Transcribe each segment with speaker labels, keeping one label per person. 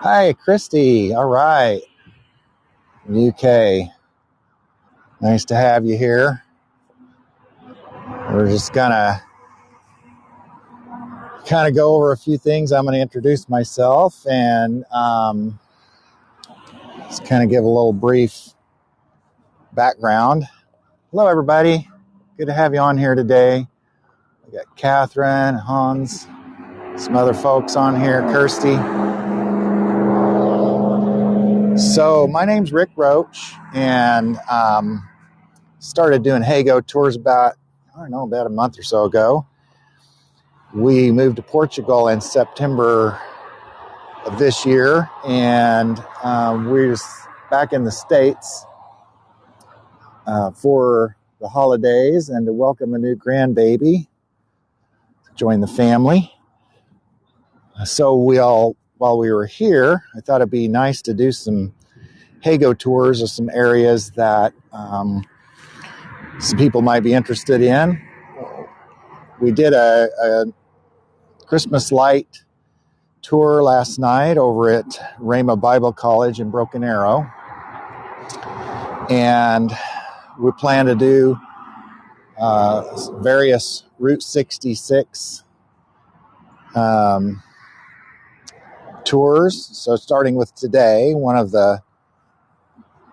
Speaker 1: Hi, Christy. All right. UK. Nice to have you here. We're just gonna kind of go over a few things. I'm going to introduce myself and just kind of give a little brief background. Hello, everybody. Good to have you on here today. We got Catherine, Hans, some other folks on here, Kirsty. So my name's Rick Roach, and started doing Heygo tours about a month or so ago. We moved to Portugal in September of this year, and we're just back in the States for the holidays and to welcome a new grandbaby to join the family. So while we were here, I thought it'd be nice to do some Heygo tours of some areas that some people might be interested in. We did a Christmas light tour last night over at Rhema Bible College in Broken Arrow, and we plan to do various Route 66 tours. So starting with today, one of the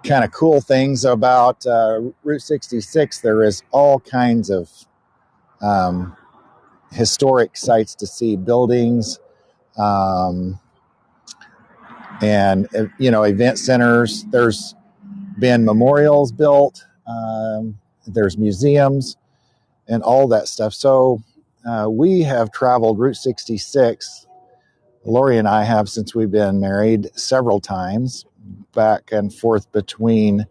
Speaker 1: kind of cool things about Route 66, there is all kinds of historic sites to see, buildings, and event centers. There's been memorials built, there's museums and all that stuff. So we have traveled Route 66, Lori and I have, since we've been married, several times back and forth between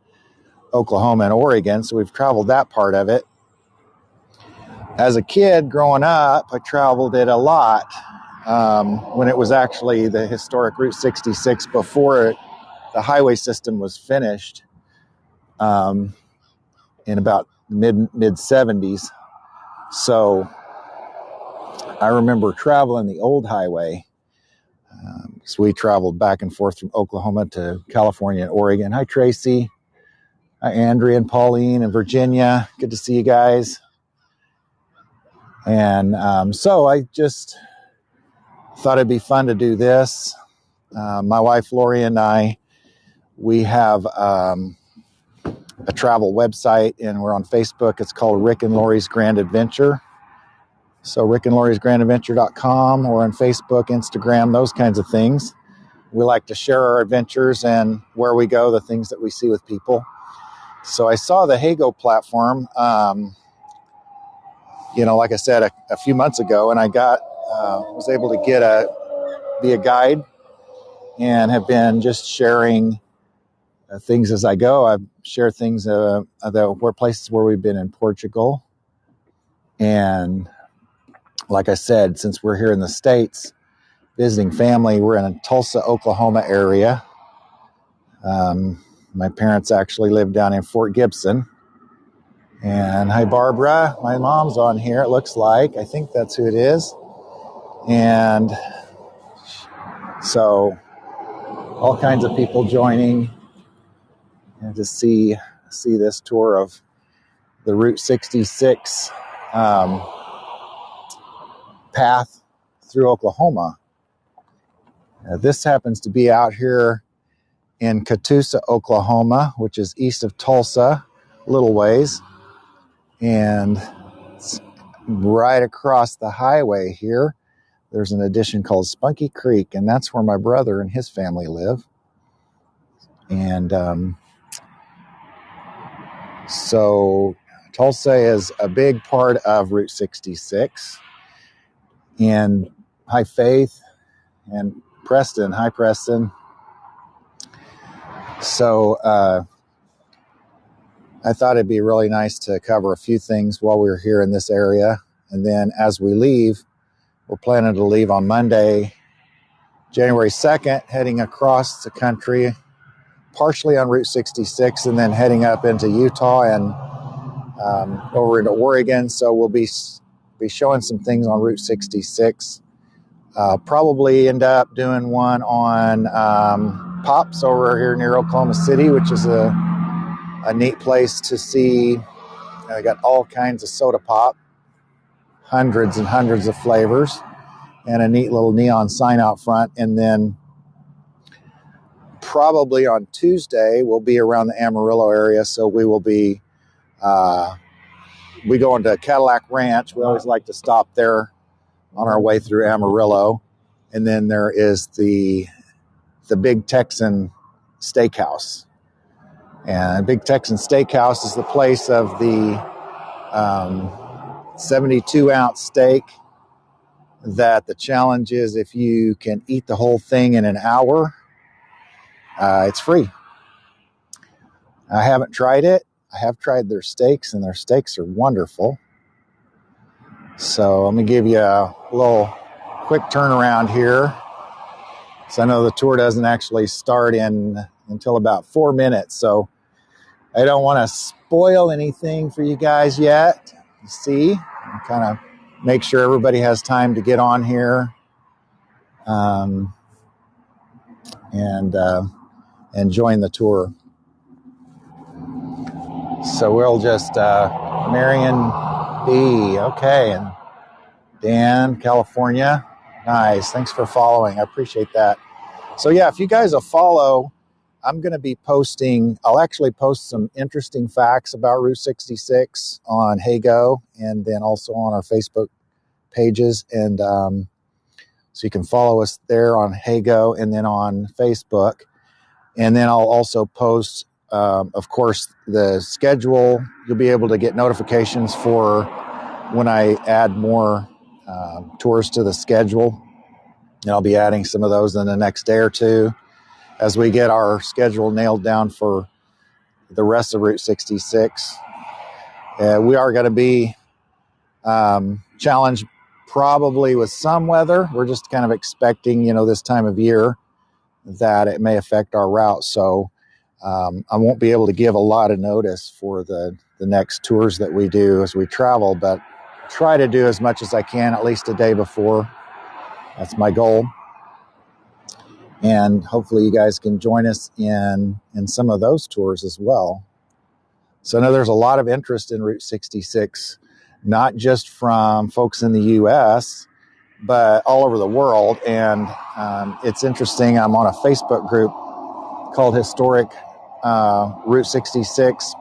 Speaker 1: Oklahoma and Oregon. So we've traveled that part of it. As a kid growing up, I traveled it a lot when it was actually the historic Route 66 before the highway system was finished in about mid 70s. So I remember traveling the old highway. So we traveled back and forth from Oklahoma to California and Oregon. Hi, Tracy. Hi, Andrea and Pauline and Virginia. Good to see you guys. And so I just thought it'd be fun to do this. My wife, Lori, and I, we have a travel website, and we're on Facebook. It's called Rick and Lori's Grand Adventure. So rickandlori'sgrandadventure.com, or on Facebook, Instagram, those kinds of things. We like to share our adventures and where we go, the things that we see with people. So I saw the Heygo platform, like I said, a few months ago, and I was able to be a guide and have been just sharing things as I go. I've shared things, places where we've been in Portugal. And like I said, since we're here in the States visiting family, we're in a Tulsa, Oklahoma area. My parents actually live down in Fort Gibson. And hi, Barbara. My mom's on here, it looks like. I think that's who it is. And so all kinds of people joining and to see this tour of the Route 66 path through Oklahoma. This happens to be out here in Catoosa, Oklahoma, which is east of Tulsa, a little ways. And it's right across the highway here, there's an addition called Spunky Creek, and that's where my brother and his family live. And so Tulsa is a big part of Route 66. And hi, Faith and Preston. Hi, Preston. So I thought it'd be really nice to cover a few things while we're here in this area. And then as we leave, we're planning to leave on Monday, January 2nd, heading across the country, partially on Route 66, and then heading up into Utah and over into Oregon. So we'll be showing some things on Route 66 Probably end up doing one on Pops over here near Oklahoma City, which is a neat place to see. I got all kinds of soda pop, hundreds and hundreds of flavors, and a neat little neon sign out front. And then probably on Tuesday, we'll be around the Amarillo area, so we will be we go into Cadillac Ranch. We always like to stop there on our way through Amarillo. And then there is the Big Texan Steakhouse. And Big Texan Steakhouse is the place of the 72-ounce steak that the challenge is if you can eat the whole thing in an hour, it's free. I haven't tried it. I have tried their steaks, and their steaks are wonderful. So let me give you a little quick turnaround here. So I know the tour doesn't actually start until about 4 minutes. So I don't want to spoil anything for you guys yet. See, kind of make sure everybody has time to get on here and join the tour. So we'll just, Marion B. Okay. And Dan, California. Nice. Thanks for following. I appreciate that. So yeah, if you guys will follow, I'm going to be posting, I'll actually post some interesting facts about Route 66 on Heygo and then also on our Facebook pages. And so you can follow us there on Heygo and then on Facebook. And then I'll also post, of course, the schedule. You'll be able to get notifications for when I add more tours to the schedule. And I'll be adding some of those in the next day or two as we get our schedule nailed down for the rest of Route 66. We are going to be challenged probably with some weather. We're just kind of expecting, this time of year that it may affect our route. So I won't be able to give a lot of notice for the next tours that we do as we travel, but try to do as much as I can, at least a day before. That's my goal. And hopefully you guys can join us in some of those tours as well. So I know there's a lot of interest in Route 66, not just from folks in the U.S., but all over the world. And it's interesting. I'm on a Facebook group called Historic Route 66.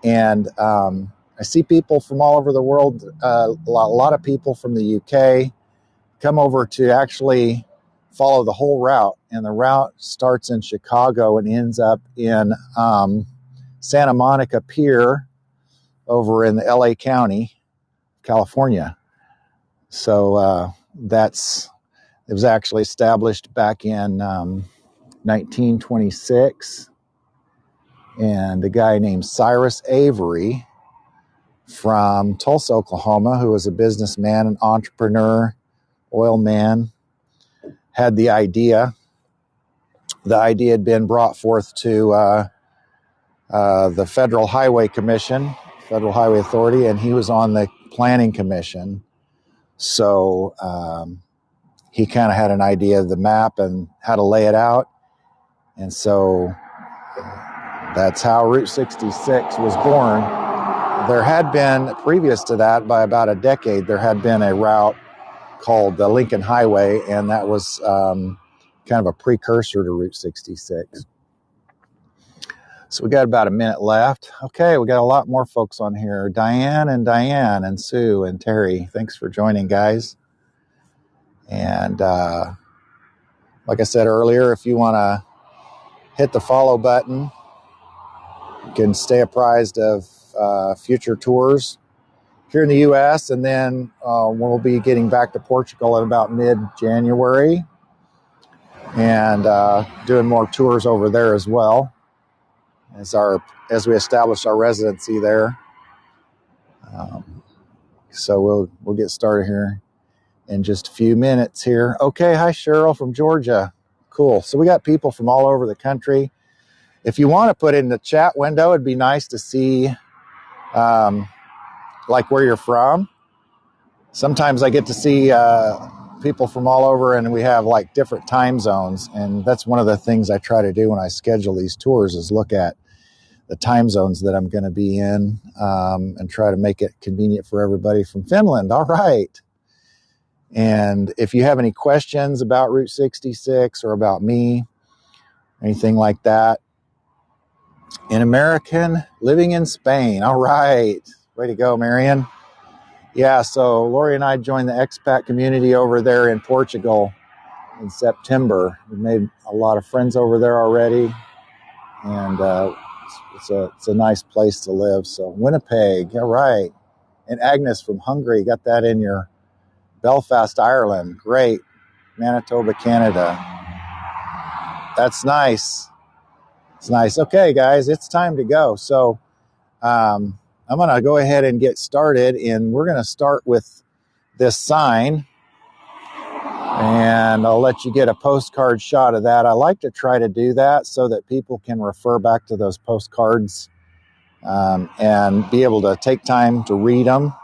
Speaker 1: And I see people from all over the world, a lot of people from the UK come over to actually follow the whole route. And the route starts in Chicago and ends up in Santa Monica Pier over in the LA County, California. So it was actually established back in 1926. And a guy named Cyrus Avery from Tulsa, Oklahoma, who was a businessman, an entrepreneur, oil man, had the idea. The idea had been brought forth to the Federal Highway Commission, Federal Highway Authority, and he was on the Planning Commission. So he kind of had an idea of the map and how to lay it out. And so that's how Route 66 was born. There had been, previous to that, by about a decade, there had been a route called the Lincoln Highway, and that was kind of a precursor to Route 66. So we got about a minute left. Okay, we got a lot more folks on here. Diane and Sue and Terry, thanks for joining, guys. And like I said earlier, if you want to hit the follow button, you can stay apprised of future tours here in the U.S. And then we'll be getting back to Portugal in about mid-January and doing more tours over there as well as we establish our residency there. So we'll get started here in just a few minutes here. Okay, hi Cheryl from Georgia. Cool. So we got people from all over the country. If you want to put in the chat window, it'd be nice to see like where you're from. Sometimes I get to see people from all over, and we have like different time zones. And that's one of the things I try to do when I schedule these tours is look at the time zones that I'm going to be in, and try to make it convenient for everybody from Finland. All right. And if you have any questions about Route 66 or about me, anything like that, an American living in Spain. All right. Way to go, Marion. Yeah, so Lori and I joined the expat community over there in Portugal in September. We made a lot of friends over there already, and it's a nice place to live. So Winnipeg, all right. And Agnes from Hungary, got that in your Belfast, Ireland. Great. Manitoba, Canada. That's nice. It's nice. Okay, guys, it's time to go. So I'm going to go ahead and get started, and we're going to start with this sign, and I'll let you get a postcard shot of that. I like to try to do that so that people can refer back to those postcards, and be able to take time to read them,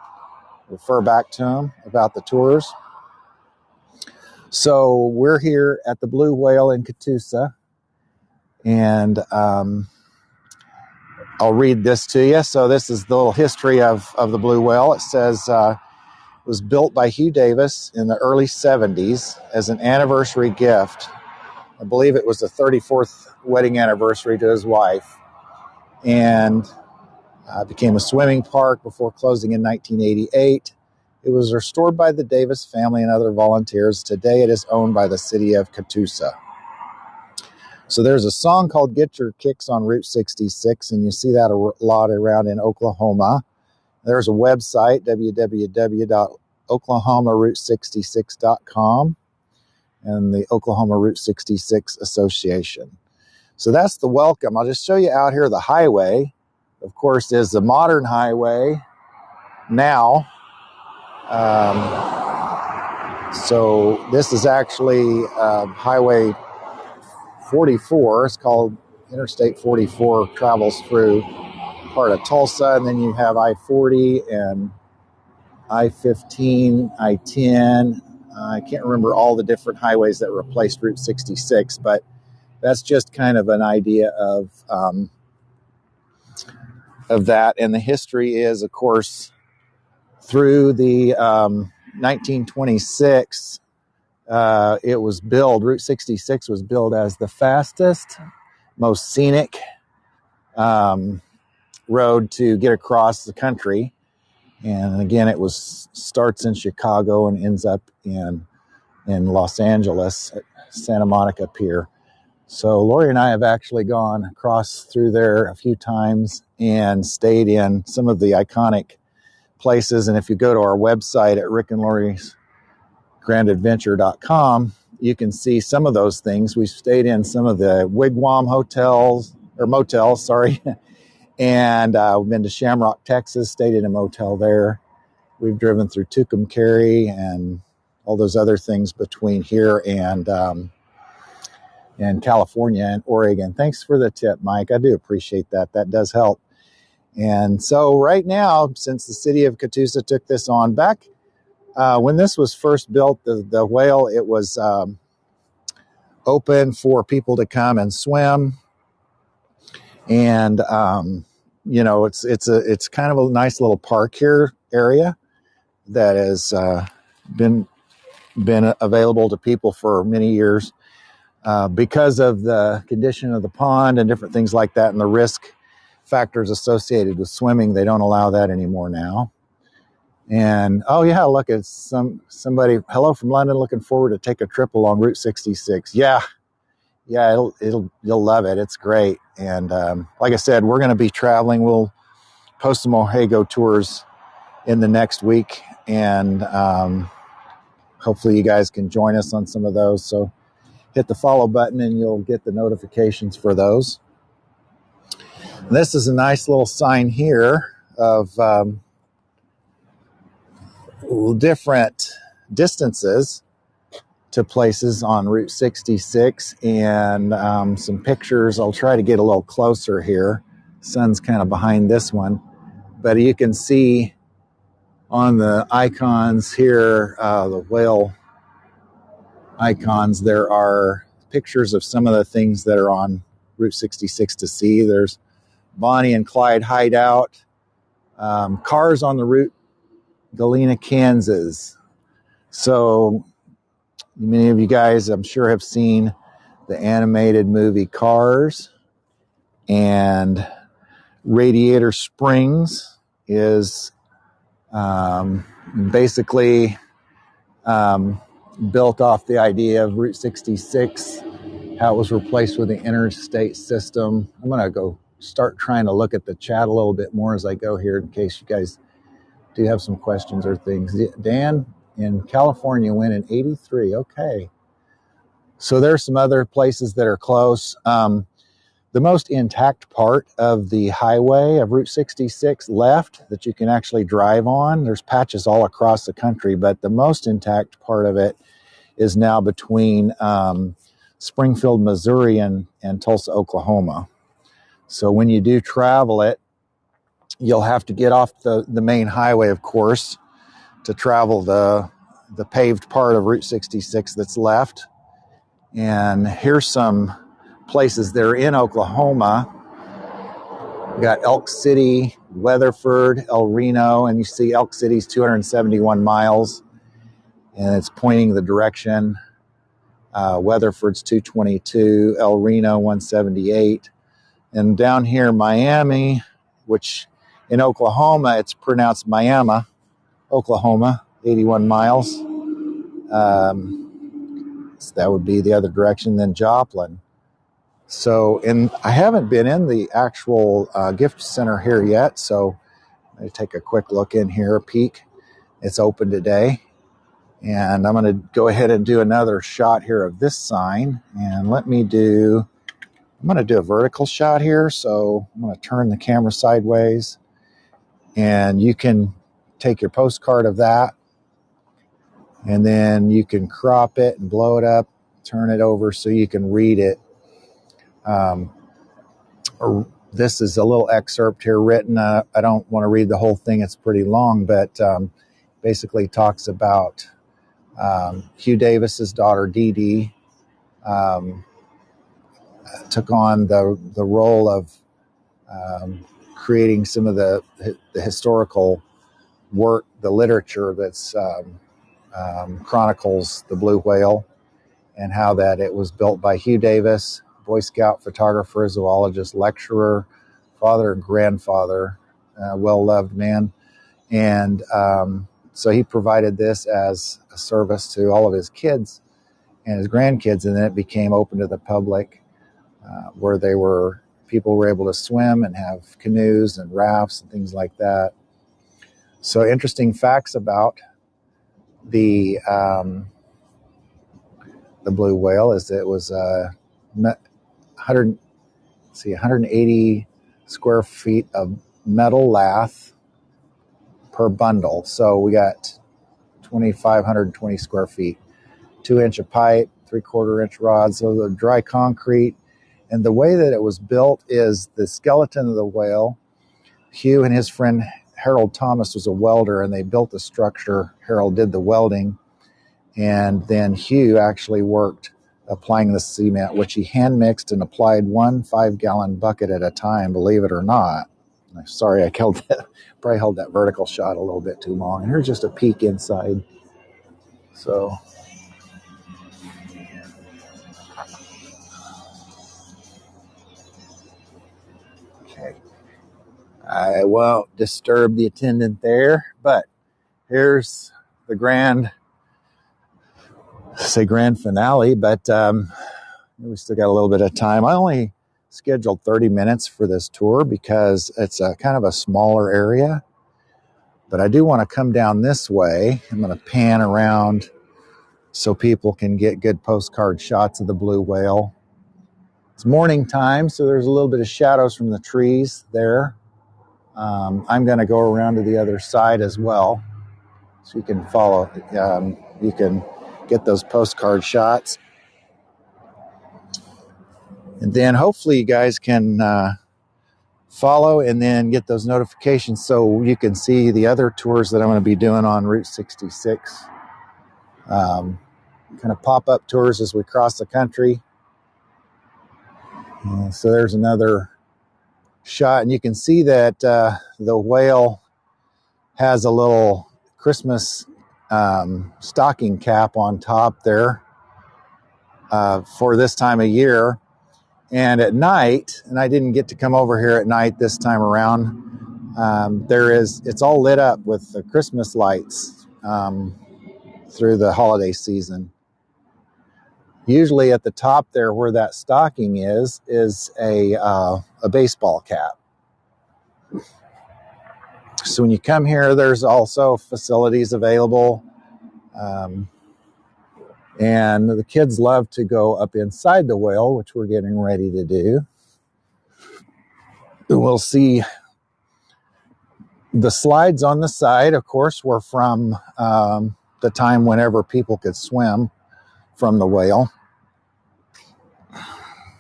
Speaker 1: refer back to them about the tours. So we're here at the Blue Whale in Catoosa, and I'll read this to you. So this is the little history of the Blue Whale. It says it was built by Hugh Davis in the early 70s as an anniversary gift. I believe it was the 34th wedding anniversary to his wife, and became a swimming park before closing in 1988. It was restored by the Davis family and other volunteers. Today it is owned by the city of Catoosa. So there's a song called Get Your Kicks on Route 66, and you see that a lot around in Oklahoma. There's a website, www.oklahomaroute66.com, and the Oklahoma Route 66 Association. So that's the welcome. I'll just show you out here the highway. Of course, is the modern highway now. So this is actually Highway 44. It's called Interstate 44, travels through part of Tulsa, and then you have I-40 and I-15, I-10. I can't remember all the different highways that replaced Route 66, but that's just kind of an idea of that. And the history is, of course, through the 1926, it was built, Route 66 was built as the fastest, most scenic road to get across the country. And again, it starts in Chicago and ends up in Los Angeles at Santa Monica Pier. So Lori and I have actually gone across through there a few times and stayed in some of the iconic places. And if you go to our website at rickandlori'sgrandadventure.com, you can see some of those things. We've stayed in some of the wigwam motels, and we've been to Shamrock, Texas, stayed in a motel there. We've driven through Tucumcari and all those other things between here and California and Oregon. Thanks for the tip, Mike. I do appreciate that. That does help. And so right now, since the city of Catoosa took this on, back when this was first built, the Whale, it was open for people to come and swim. And, it's kind of a nice little park here area that has been available to people for many years. Because of the condition of the pond and different things like that and the risk factors associated with swimming, they don't allow that anymore now. And oh yeah, look, it's somebody, hello from London, looking forward to take a trip along Route 66. Yeah, you'll love it. It's great. And like I said, we're going to be traveling. We'll post some more Heygo tours in the next week, and hopefully you guys can join us on some of those. So hit the follow button and you'll get the notifications for those. And this is a nice little sign here of different distances to places on Route 66, and some pictures. I'll try to get a little closer here. Sun's kind of behind this one, but you can see on the icons here the whale icons, there are pictures of some of the things that are on Route 66 to see. There's Bonnie and Clyde hideout, cars on the route, Galena, Kansas. So many of you guys, I'm sure, have seen the animated movie Cars, and Radiator Springs is basically built off the idea of Route 66, how it was replaced with the interstate system. I'm going to go start trying to look at the chat a little bit more as I go here in case you guys do have some questions or things. Dan in California went in 83. Okay. So there's some other places that are close. The most intact part of the highway of Route 66 left that you can actually drive on, there's patches all across the country, but the most intact part of it is now between Springfield, Missouri and Tulsa, Oklahoma. So when you do travel it, you'll have to get off the main highway, of course, to travel the paved part of Route 66 that's left. And here's some places that are in Oklahoma. We got Elk City, Weatherford, El Reno, and you see Elk City's 271 miles, and it's pointing the direction. Weatherford's 222, El Reno 178, and down here Miami, which in Oklahoma it's pronounced Miami, Oklahoma, 81 miles. So that would be the other direction than Joplin. So, and I haven't been in the actual gift center here yet, so I'm going to take a quick look in here, a peek. It's open today. And I'm going to go ahead and do another shot here of this sign. And I'm going to do a vertical shot here. So I'm going to turn the camera sideways. And you can take your postcard of that. And then you can crop it and blow it up, turn it over so you can read it. This is a little excerpt here written. I don't want to read the whole thing. It's pretty long, but basically talks about Hugh Davis's daughter, Dee Dee, took on the role of creating some of the historical work, the literature that's chronicles the blue whale, and how that it was built by Hugh Davis, Boy Scout photographer, zoologist, lecturer, father and grandfather, well-loved man. And so he provided this as a service to all of his kids and his grandkids, and then it became open to the public, where people were able to swim and have canoes and rafts and things like that. So interesting facts about the blue whale is that it was 180 square feet of metal lath per bundle. So we got 2,520 square feet, 2-inch of pipe, 3/4-inch rods, so the dry concrete. And the way that it was built is the skeleton of the whale. Hugh and his friend Harold Thomas was a welder, and they built the structure. Harold did the welding, and then Hugh actually worked applying the cement, which he hand mixed and applied 1 5-gallon bucket at a time, believe it or not. Sorry, I probably held that vertical shot a little bit too long. And here's just a peek inside. So, okay. I won't disturb the attendant there, but here's the grand finale, but we still got a little bit of time. I only scheduled 30 minutes for this tour because it's a kind of a smaller area, but I do want to come down this way. I'm going to pan around so people can get good postcard shots of the blue whale. It's morning time, so there's a little bit of shadows from the trees there. I'm going to go around to the other side as well, so you can follow. You can get those postcard shots. And then hopefully you guys can follow and then get those notifications so you can see the other tours that I'm going to be doing on Route 66. kind of pop-up tours as we cross the country. So there's another shot, and you can see that the whale has a little Christmas stocking cap on top there for this time of year. And at night, and I didn't get to come over here at night this time around, it's all lit up with the Christmas lights through the holiday season. Usually at the top there where that stocking is a baseball cap. So when you come here, there's also facilities available. And the kids love to go up inside the whale, which we're getting ready to do. We'll see the slides on the side, of course, were from the time whenever people could swim from the whale.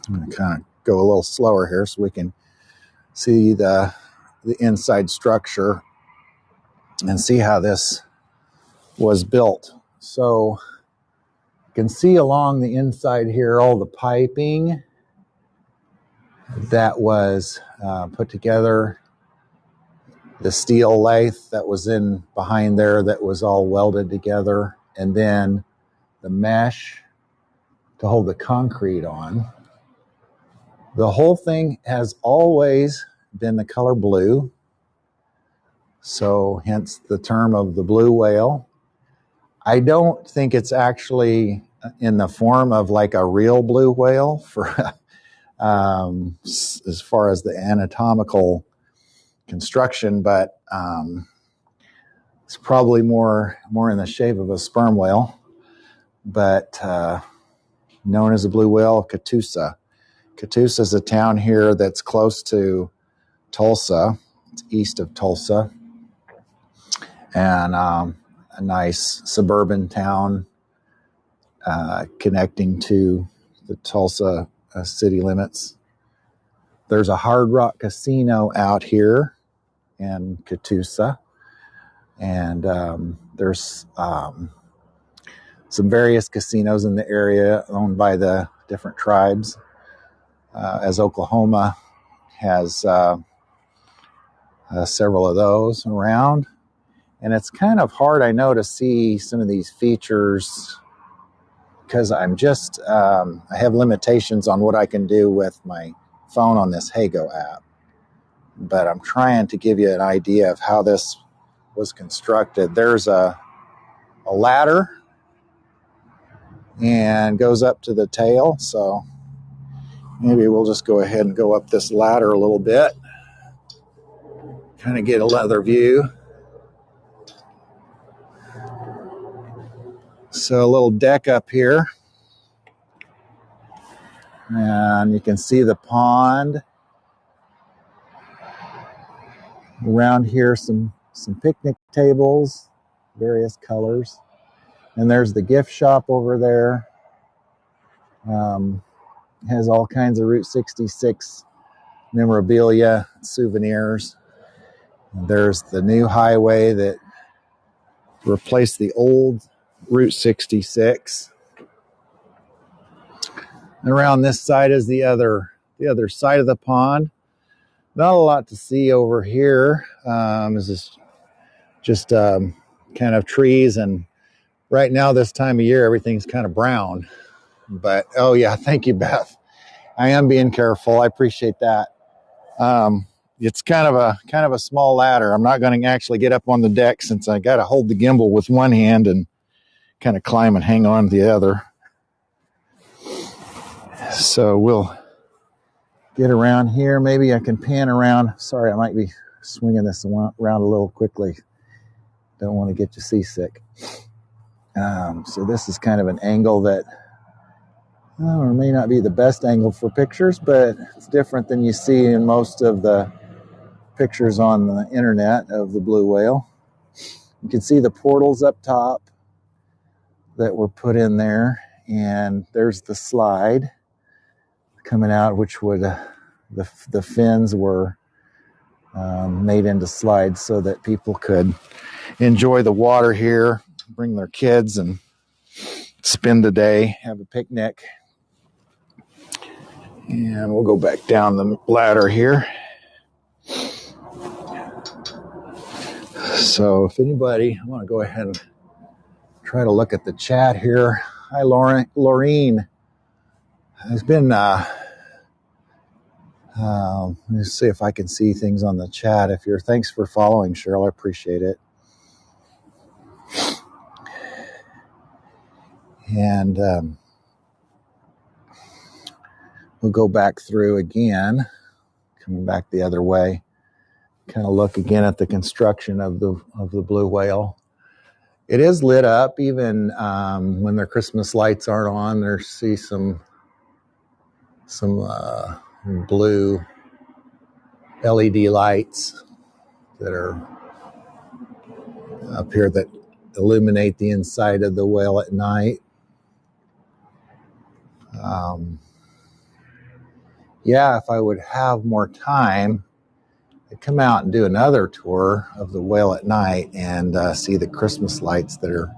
Speaker 1: I'm going to kind of go a little slower here so we can see the inside structure and see how this was built. So you can see along the inside here all the piping that was put together, the steel lathe that was in behind there that was all welded together, and then the mesh to hold the concrete on. The whole thing has always been the color blue, so hence the term of the blue whale. I don't think it's actually in the form of like a real blue whale for as far as the anatomical construction, but it's probably more in the shape of a sperm whale, but known as a blue whale, Catoosa. Catoosa is a town here that's close to Tulsa. It's east of Tulsa, and a nice suburban town connecting to the Tulsa city limits. There's a Hard Rock casino out here in Catoosa, and there's some various casinos in the area owned by the different tribes, as Oklahoma has several of those around. And it's kind of hard, I know, to see some of these features because I'm just, I have limitations on what I can do with my phone on this Heygo app. But I'm trying to give you an idea of how this was constructed. There's a ladder and goes up to the tail. So maybe we'll just go ahead and go up this ladder a little bit, kind of get a leather view. So a little deck up here, and you can see the pond. Around here, some picnic tables, various colors. And there's the gift shop over there. Has all kinds of Route 66 memorabilia, souvenirs. And there's the new highway that replaced the old Route 66. And around this side is the other side of the pond. Not a lot to see over here. This is just kind of trees, and right now this time of year everything's kind of brown. But oh yeah, thank you, Beth. I am being careful. I appreciate that. It's kind of a small ladder. I'm not going to actually get up on the deck since I got to hold the gimbal with one hand and kind of climb and hang on to the other. So we'll get around here. Maybe I can pan around. Sorry, I might be swinging this around a little quickly. Don't want to get you seasick. So this is kind of an angle that may not be the best angle for pictures, but it's different than you see in most of the pictures on the internet of the blue whale. You can see the portals up top that were put in there, and there's the slide coming out, which would the fins were made into slides so that people could enjoy the water here, bring their kids and spend the day, have a picnic. And we'll go back down the ladder here. So if anybody, I want to go ahead and try to look at the chat here. Hi, Laureen. There's been, let me see if I can see things on the chat. Thanks for following, Cheryl. I appreciate it. And we'll go back through again, coming back the other way. Kind of look again at the construction of the blue whale. It is lit up even when their Christmas lights aren't on. There see some blue LED lights that are up here that illuminate the inside of the whale at night. If I would have more time, I'd come out and do another tour of the whale at night and see the Christmas lights that are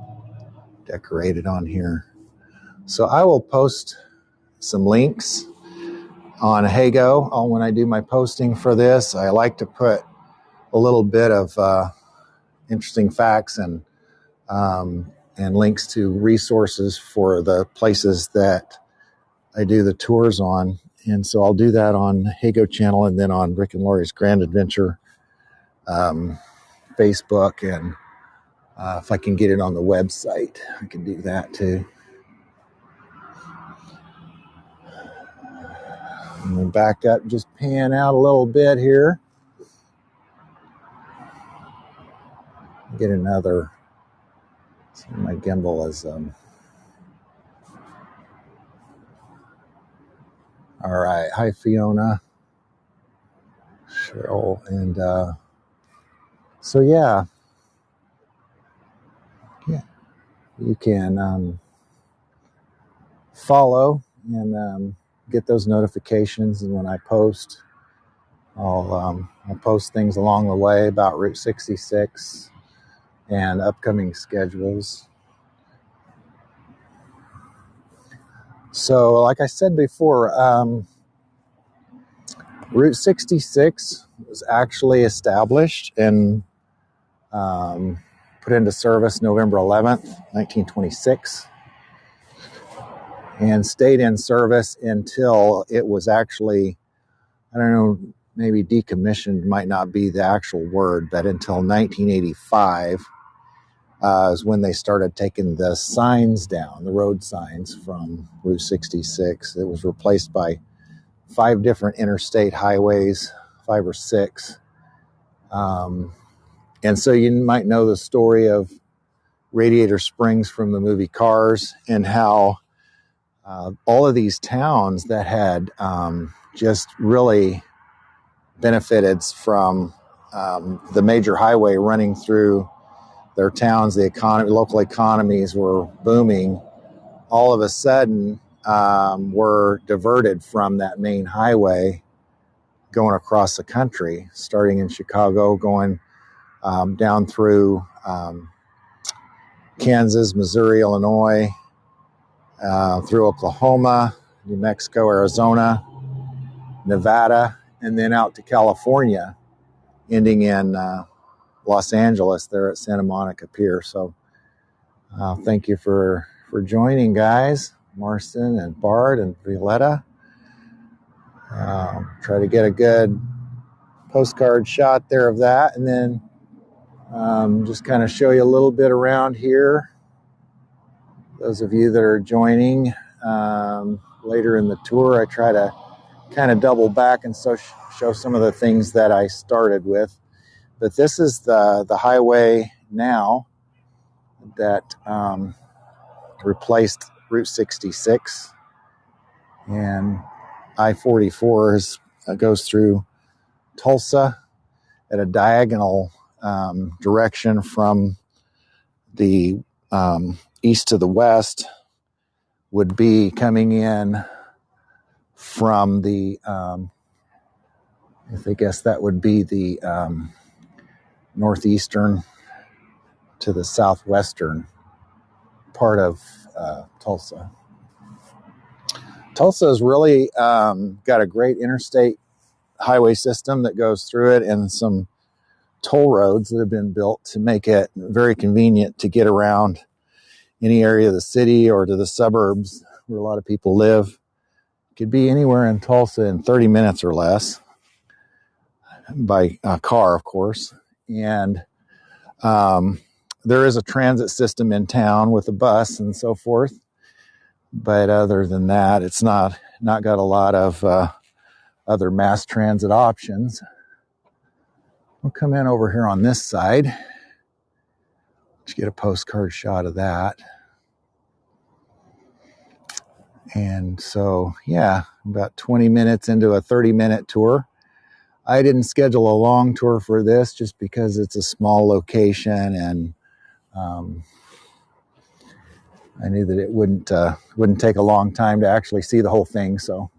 Speaker 1: decorated on here. So I will post some links on Heygo. When I do my posting for this, I like to put a little bit of interesting facts and links to resources for the places that I do the tours on. And so I'll do that on Heygo channel and then on Rick and Lori's Grand Adventure Facebook. And if I can get it on the website, I can do that too. I'm going to back up, just pan out a little bit here. Get another. See, my gimbal is all right. Hi, Fiona, Cheryl, and so you can follow and get those notifications. And when I post, I'll post things along the way about Route 66 and upcoming schedules. So, like I said before, Route 66 was actually established and put into service November 11th, 1926, and stayed in service until it was actually, I don't know, maybe decommissioned might not be the actual word, but until 1985 is when they started taking the signs down, the road signs from Route 66. It was replaced by 5 different interstate highways, 5 or 6. And so you might know the story of Radiator Springs from the movie Cars, and how all of these towns that had just really benefited from the major highway running through their towns, the local economies were booming, all of a sudden were diverted from that main highway going across the country, starting in Chicago, going down through Kansas, Missouri, Illinois, through Oklahoma, New Mexico, Arizona, Nevada, and then out to California, ending in Los Angeles there at Santa Monica Pier. So thank you for joining, guys, Marston and Bart and Violetta. Try to get a good postcard shot there of that, and then just kind of show you a little bit around here. Those of you that are joining later in the tour, I try to kind of double back and show some of the things that I started with. But this is the highway now that replaced Route 66. And I-44 goes through Tulsa at a diagonal direction from the east to the west, would be coming in from the, I guess that would be the northeastern to the southwestern part of Tulsa. Tulsa has really got a great interstate highway system that goes through it, and some toll roads that have been built to make it very convenient to get around any area of the city or to the suburbs where a lot of people live. Could be anywhere in Tulsa in 30 minutes or less by car, of course. And there is a transit system in town with a bus and so forth. But other than that, it's not got a lot of other mass transit options. We'll come in over here on this side. Let's get a postcard shot of that. And so, yeah, about 20 minutes into a 30-minute tour. I didn't schedule a long tour for this just because it's a small location, and I knew that it wouldn't take a long time to actually see the whole thing. So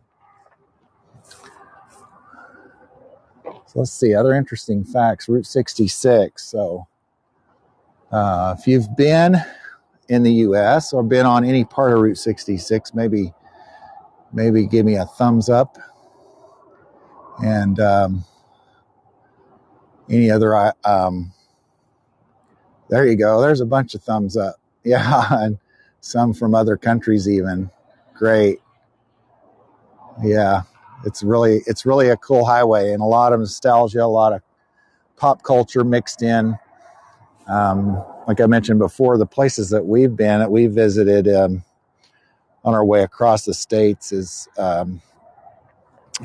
Speaker 1: let's see other interesting facts. Route 66. So if you've been in the U.S. or been on any part of Route 66, maybe give me a thumbs up. And any other, there you go. There's a bunch of thumbs up. Yeah, and some from other countries even. Great. Yeah, it's really a cool highway, and a lot of nostalgia, a lot of pop culture mixed in. Like I mentioned before, the places that we visited on our way across the states is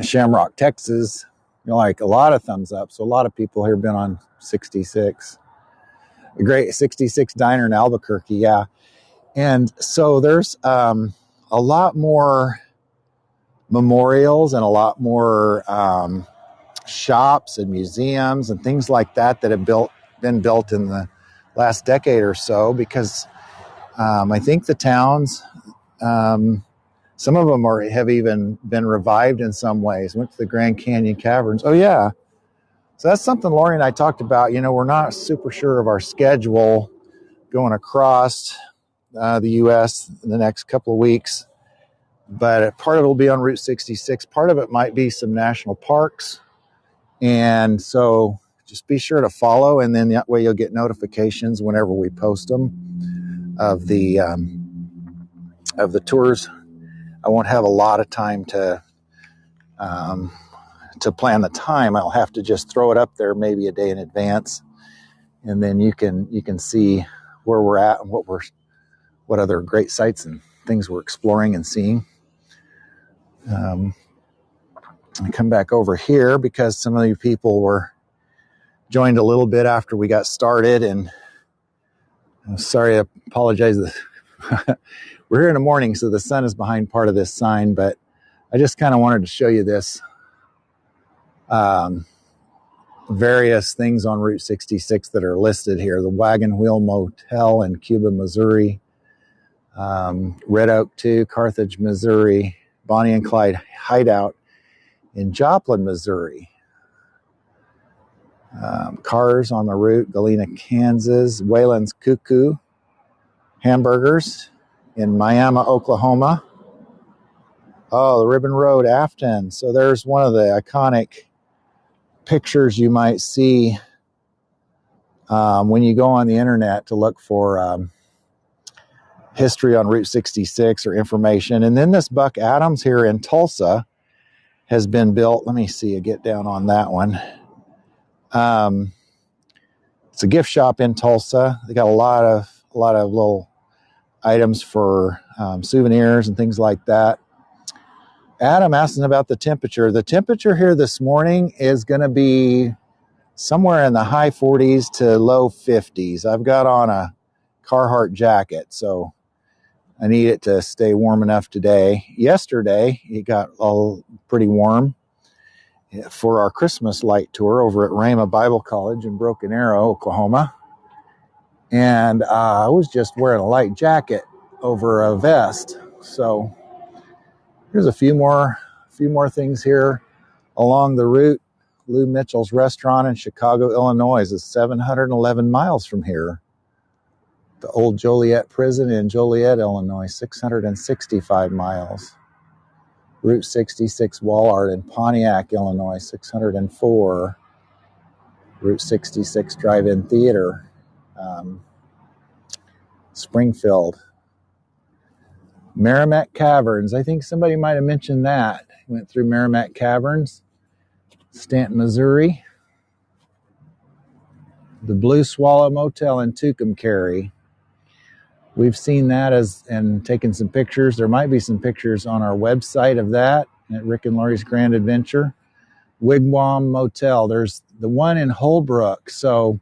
Speaker 1: Shamrock, Texas. Like a lot of thumbs up. So a lot of people here have been on 66. A great 66 diner in Albuquerque, yeah. And so there's a lot more memorials and a lot more shops and museums and things like that have been built in the last decade or so, because I think the towns, some of them have even been revived in some ways. Went to the Grand Canyon Caverns. Oh, yeah. So that's something Lori and I talked about. We're not super sure of our schedule going across the U.S. in the next couple of weeks. But part of it will be on Route 66. Part of it might be some national parks. And so just be sure to follow, and then that way you'll get notifications whenever we post them of the tours. I won't have a lot of time to plan the time. I'll have to just throw it up there maybe a day in advance, and then you can see where we're at and what other great sites and things we're exploring and seeing. I come back over here because some of you people were joined a little bit after we got started, and I'm sorry, I apologize. We're here in the morning, so the sun is behind part of this sign, but I just kind of wanted to show you this. Various things on Route 66 that are listed here. The Wagon Wheel Motel in Cuba, Missouri. Red Oak 2, Carthage, Missouri. Bonnie and Clyde Hideout in Joplin, Missouri. Cars on the route, Galena, Kansas. Wayland's Cuckoo Hamburgers in Miami, Oklahoma. Oh, the Ribbon Road, Afton. So there's one of the iconic pictures you might see when you go on the internet to look for history on Route 66 or information. And then this Buck Adams here in Tulsa has been built. Let me see, I get down on that one. It's a gift shop in Tulsa. They got a lot of little items for souvenirs and things like that. Adam asking about the temperature. The temperature here this morning is going to be somewhere in the high 40s to low 50s. I've got on a Carhartt jacket, so I need it to stay warm enough today. Yesterday, it got all pretty warm for our Christmas light tour over at Rhema Bible College in Broken Arrow, Oklahoma. And I was just wearing a light jacket over a vest. So here's a few more things here along the route. Lou Mitchell's restaurant in Chicago, Illinois is 711 miles from here. The old Joliet prison in Joliet, Illinois, 665 miles. Route 66 wall art in Pontiac, Illinois, 604. Route 66 drive-in theater, Springfield. Merrimack Caverns, I think somebody might have mentioned that. Went through Merrimack Caverns, Stanton, Missouri. The Blue Swallow Motel in Tucumcari. We've seen that and taken some pictures. There might be some pictures on our website of that at Rick and Lori's Grand Adventure. Wigwam Motel. There's the one in Holbrook. So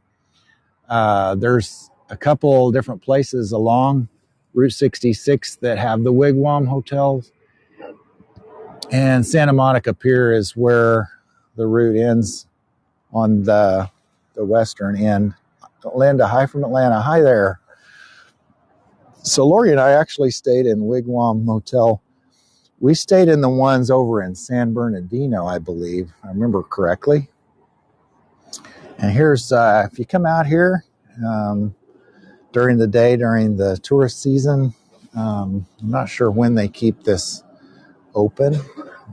Speaker 1: there's a couple different places along Route 66 that have the Wigwam hotels. And Santa Monica Pier is where the route ends on the western end. Linda, hi from Atlanta. Hi there. So Lori and I actually stayed in Wigwam Motel. We stayed in the ones over in San Bernardino, I believe. I remember correctly. And here's, if you come out here during the day, during the tourist season, I'm not sure when they keep this open,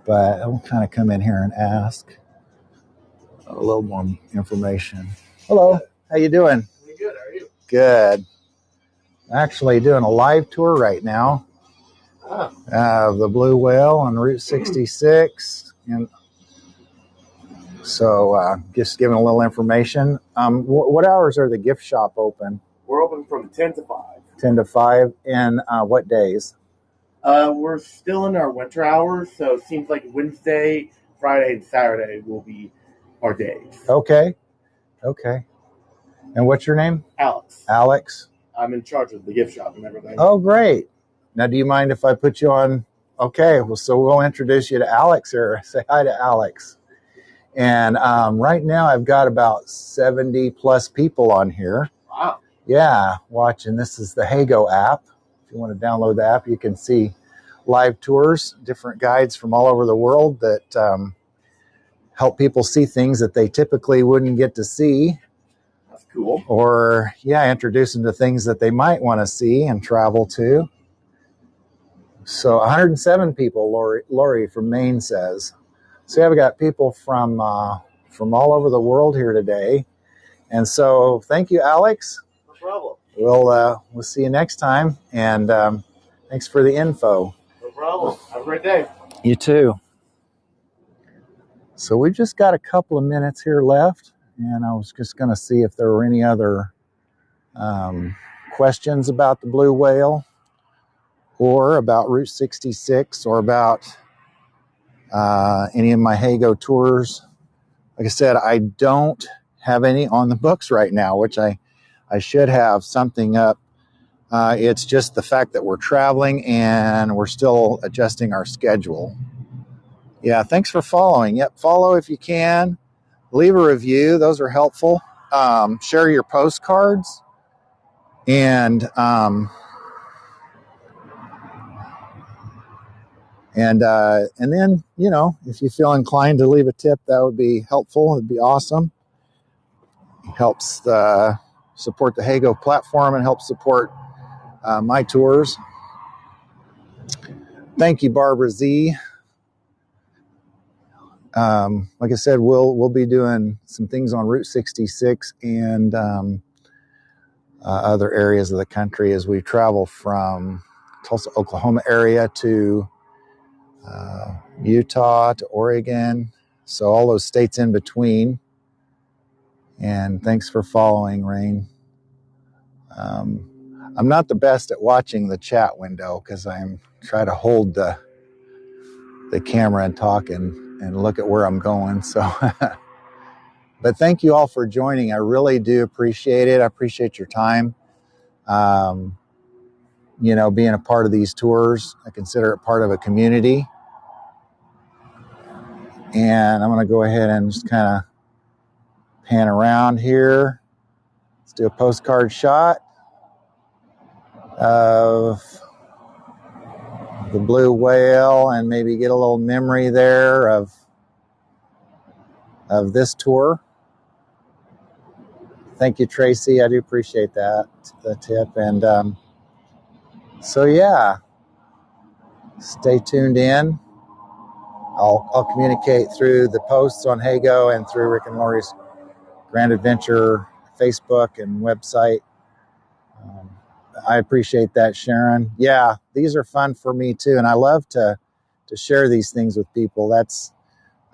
Speaker 1: but I'll kind of come in here and ask a little more information. Hello, how you doing?
Speaker 2: Good, how are you?
Speaker 1: Good. Actually doing a live tour right now of the Blue Whale on Route 66. And so just giving a little information. What hours are the gift shop open?
Speaker 2: We're open from 10 to 5.
Speaker 1: 10 to 5. And what days?
Speaker 2: We're still in our winter hours, so it seems like Wednesday, Friday, and Saturday will be our days.
Speaker 1: Okay. And what's your name?
Speaker 2: Alex.
Speaker 1: Alex.
Speaker 2: I'm in charge of the gift shop and everything.
Speaker 1: Oh, great. Now, do you mind if I put you on? Okay, well, so we'll introduce you to Alex here. Say hi to Alex. And right now I've got about 70 plus people on here.
Speaker 2: Wow.
Speaker 1: Yeah, watching. This is the Heygo app. If you want to download the app, you can see live tours, different guides from all over the world that help people see things that they typically wouldn't get to see.
Speaker 2: That's cool.
Speaker 1: Or, introduce them to things that they might want to see and travel to. So 107 people, Lori from Maine says. So yeah, we got people from all over the world here today. And so thank you, Alex.
Speaker 2: No problem.
Speaker 1: We'll see you next time. And thanks for the info.
Speaker 2: No problem. Have a great day.
Speaker 1: You too. So we've just got a couple of minutes here left. And I was just going to see if there were any other questions about the Blue Whale or about Route 66 or about any of my Heygo tours. Like I said, I don't have any on the books right now, which I should have something up. It's just the fact that we're traveling and we're still adjusting our schedule. Yeah, thanks for following. Yep, follow if you can. Leave a review. Those are helpful. Share your postcards. And then, if you feel inclined to leave a tip, that would be helpful. It'd be awesome. It helps support the Heygo platform and helps support my tours. Thank you, Barbara Z. Like I said, we'll be doing some things on Route 66 and other areas of the country as we travel from Tulsa, Oklahoma area to Utah to Oregon. So all those states in between. And thanks for following, Rain. I'm not the best at watching the chat window because I'm trying to hold the camera and talk and look at where I'm going. So, but thank you all for joining. I really do appreciate it. I appreciate your time. Being a part of these tours, I consider it part of a community. And I'm going to go ahead and just kind of pan around here. Let's do a postcard shot of the Blue Whale and maybe get a little memory there of this tour. Thank you, Tracy. I do appreciate that, the tip. And so, yeah, stay tuned in. I'll communicate through the posts on Heygo and through Rick and Lori's Grand Adventure Facebook and website. I appreciate that, Sharon. Yeah, these are fun for me too, and I love to share these things with people. That's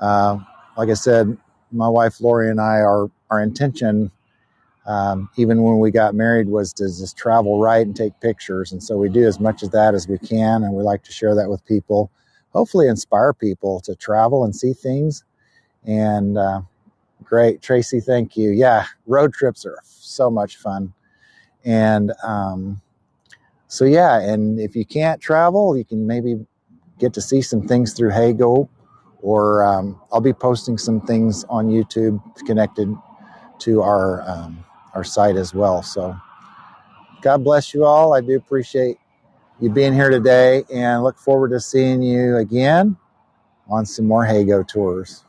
Speaker 1: like I said, my wife Lori and I, our intention, even when we got married, was to just travel right and take pictures, and so we do as much of that as we can, and we like to share that with people. Hopefully, inspire people to travel and see things. And great, Tracy, thank you. Yeah, road trips are so much fun. And so, yeah, and if you can't travel, you can maybe get to see some things through Heygo, or I'll be posting some things on YouTube connected to our site as well. So God bless you all. I do appreciate you being here today, and look forward to seeing you again on some more Heygo tours.